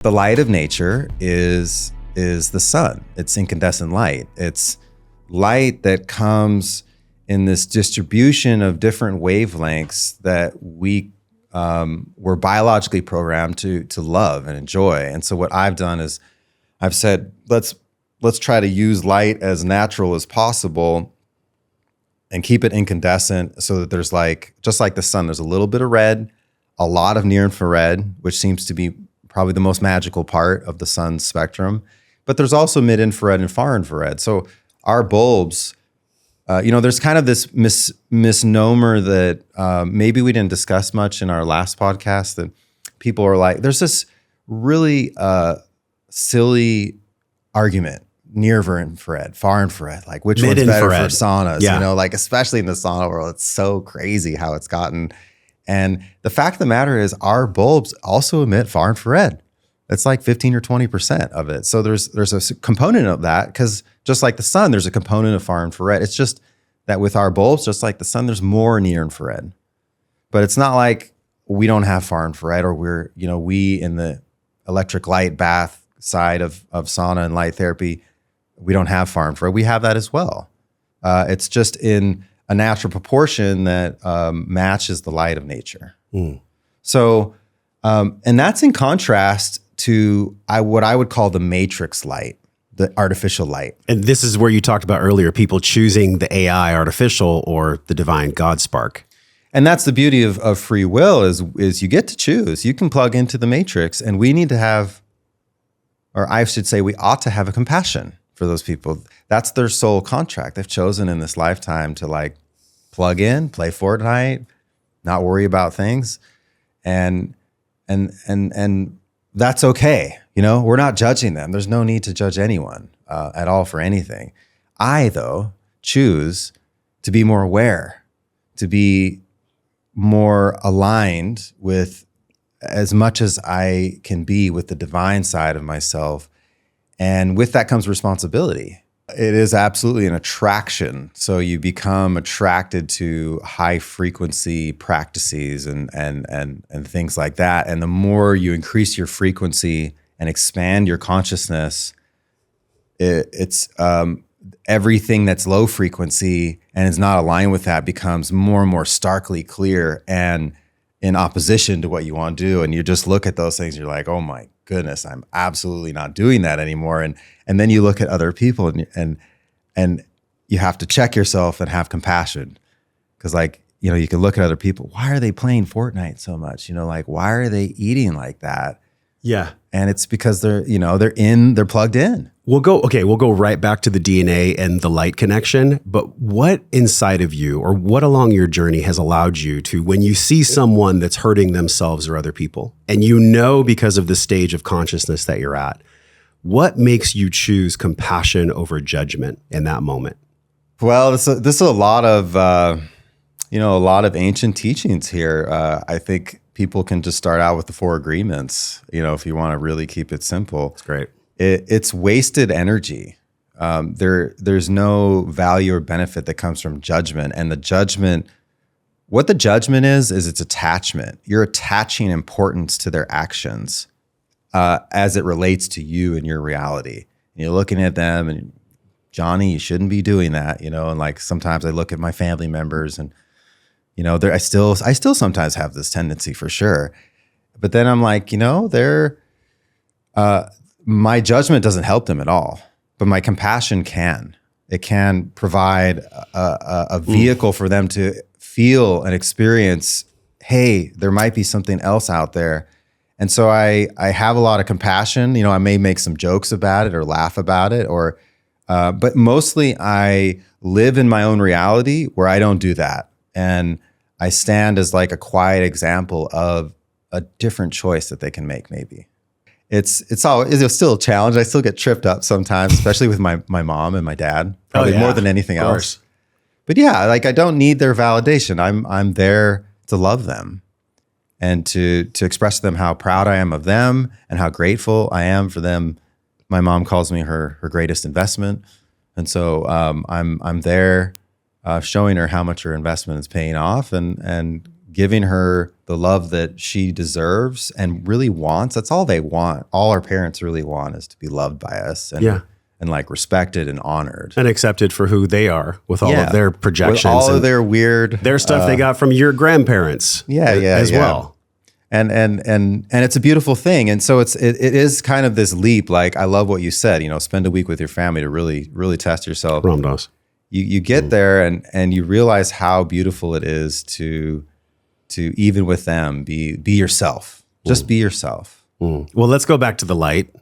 The light of nature is the sun. It's incandescent light. It's light that comes in this distribution of different wavelengths that we were biologically programmed to love and enjoy. And so what I've done is I've said, let's try to use light as natural as possible and keep it incandescent so that there's just like the sun, there's a little bit of red, a lot of near infrared, which seems to be probably the most magical part of the sun's spectrum. But there's also mid infrared and far infrared. So our bulbs, there's kind of this misnomer that maybe we didn't discuss much in our last podcast, that people are like, there's this really silly argument, near infrared, far infrared, like which one's better for saunas, especially in the sauna world. It's so crazy how it's gotten. And the fact of the matter is our bulbs also emit far infrared. It's like 15 or 20% of it. So there's a component of that, because just like the sun, there's a component of far infrared. It's just that with our bulbs, just like the sun, there's more near infrared. But it's not like we don't have far infrared, or we in the electric light bath side of sauna and light therapy, we don't have far infrared. We have that as well. It's just in a natural proportion that matches the light of nature. So, and that's in contrast to what I would call the matrix light, the artificial light. And this is where you talked about earlier, people choosing the AI artificial or the divine God spark. And that's the beauty of free will is you get to choose. You can plug into the matrix, and we need to have, or I should say we ought to have a compassion for those people. That's their soul contract. They've chosen in this lifetime to plug in, play Fortnite, not worry about things. And that's okay. We're not judging them. There's no need to judge anyone at all for anything. I, though, choose to be more aware, to be more aligned with as much as I can be with the divine side of myself. And with that comes responsibility. It is absolutely an attraction. So you become attracted to high frequency practices and things like that. And the more you increase your frequency and expand your consciousness, it's everything that's low frequency and is not aligned with that becomes more and more starkly clear and in opposition to what you want to do. And you just look at those things, you're like, oh my goodness, I'm absolutely not doing that anymore. And then you look at other people and you have to check yourself and have compassion. Because you can look at other people. Why are they playing Fortnite so much? Why are they eating like that? Yeah. And it's because they're plugged in. We'll go right back to the DNA and the light connection. But what inside of you, or what along your journey has allowed you to, when you see someone that's hurting themselves or other people, and because of the stage of consciousness that you're at, what makes you choose compassion over judgment in that moment? Well, this is a lot of ancient teachings here. I think people can just start out with the 4 agreements, if you want to really keep it simple. That's great. It's wasted energy. There's no value or benefit that comes from judgment. And what the judgment is it's attachment. You're attaching importance to their actions as it relates to you and your reality. And you're looking at them and, Johnny, you shouldn't be doing that, and sometimes I look at my family members and, I still sometimes have this tendency for sure. But then I'm like, my judgment doesn't help them at all, but my compassion can. It can provide a vehicle for them to feel and experience, hey, there might be something else out there. And so I have a lot of compassion. I may make some jokes about it or laugh about it, but mostly I live in my own reality where I don't do that. And I stand as a quiet example of a different choice that they can make maybe. It's still a challenge. I still get tripped up sometimes, especially with my mom and my dad, probably more than anything else. But yeah, I don't need their validation. I'm there to love them and to express to them how proud I am of them and how grateful I am for them. My mom calls me her greatest investment. And so I'm there showing her how much her investment is paying off and giving her the love that she deserves and really wants. That's all they want. All our parents really want is to be loved by us and like respected and honored. And accepted for who they are with all of their projections. With all of their weird... Their stuff they got from your grandparents as well. And it's a beautiful thing. And so it is kind of this leap. Like, I love what you said, spend a week with your family to really, really test yourself. Ramdas. You get there and you realize how beautiful it is to even with them be yourself. Just be yourself. Well, let's go back to the light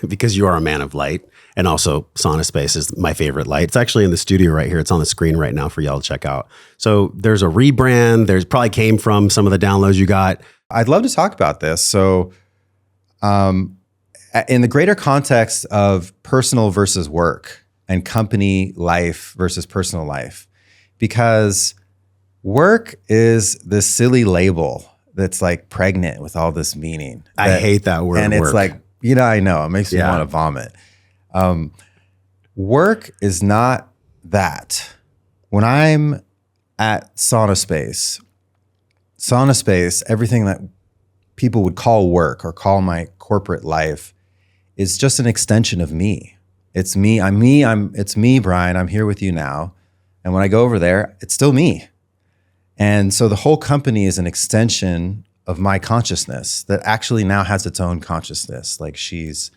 because you are a man of light, and also Sauna Space is my favorite light. It's actually in the studio right here. It's on the screen right now for y'all to check out. So there's a rebrand. There's probably came from some of the downloads you got. I'd love to talk about this. So, in the greater context of personal versus work and company life versus personal life, because work is this silly label that's like pregnant with all this meaning. I hate that word. And it's like, I know, it makes me want to vomit. Work is not that. When I'm at Sauna Space, everything that people would call work or call my corporate life is just an extension of me. It's me. It's me, Brian. I'm here with you now. And when I go over there, it's still me. And so the whole company is an extension of my consciousness that actually now has its own consciousness. Like she's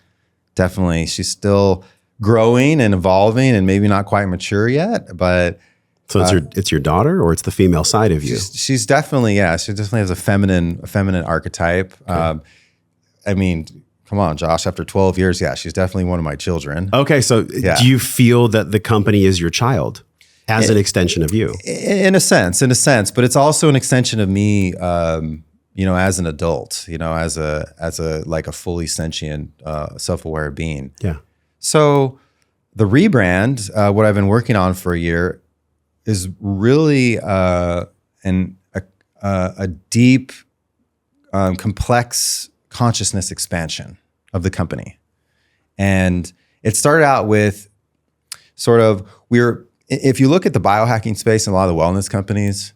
still growing and evolving and maybe not quite mature yet, but so it's your daughter, or it's the female side of you? She's definitely, she definitely has a feminine archetype. Okay. I mean, come on, Josh, after 12 years, she's definitely one of my children. Okay. So do you feel that the company is your child as an extension of you? In a sense, but it's also an extension of me, as an adult, as a like a fully sentient, self-aware being. Yeah. So the rebrand, what I've been working on for a year, is really a deep, complex consciousness expansion of the company. And it started out with if you look at the biohacking space and a lot of the wellness companies,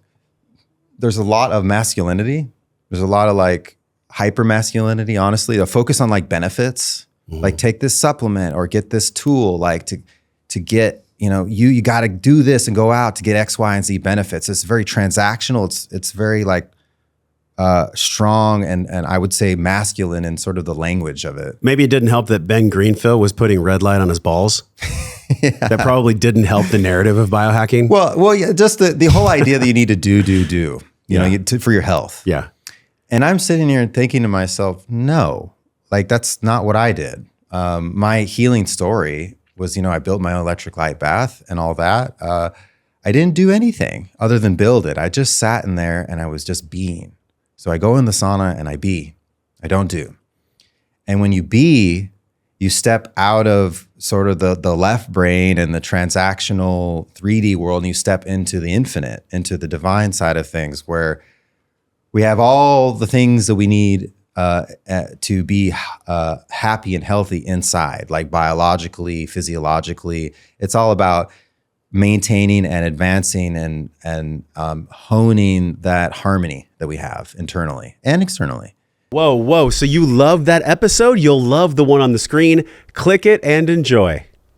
there's a lot of masculinity. There's a lot of like hyper masculinity, honestly, a focus on like benefits, like take this supplement or get this tool, like to get, you got to do this and go out to get X, Y, and Z benefits. It's very transactional. It's very like strong and I would say masculine in sort of the language of it. Maybe it didn't help that Ben Greenfield was putting red light on his balls. That probably didn't help the narrative of biohacking. Well, yeah, just the whole idea that you need to do, for your health. Yeah. And I'm sitting here and thinking to myself, no, like that's not what I did. My healing story was, I built my own electric light bath and all that. I didn't do anything other than build it. I just sat in there and I was just being. So I go in the sauna and I be. I don't do. And when you be, you step out of sort of the left brain and the transactional 3D world, and you step into the infinite, into the divine side of things, where we have all the things that we need to be happy and healthy inside, like biologically, physiologically. It's all about maintaining and advancing and honing that harmony that we have internally and externally. Whoa. So you love that episode? You'll love the one on the screen. Click it and enjoy.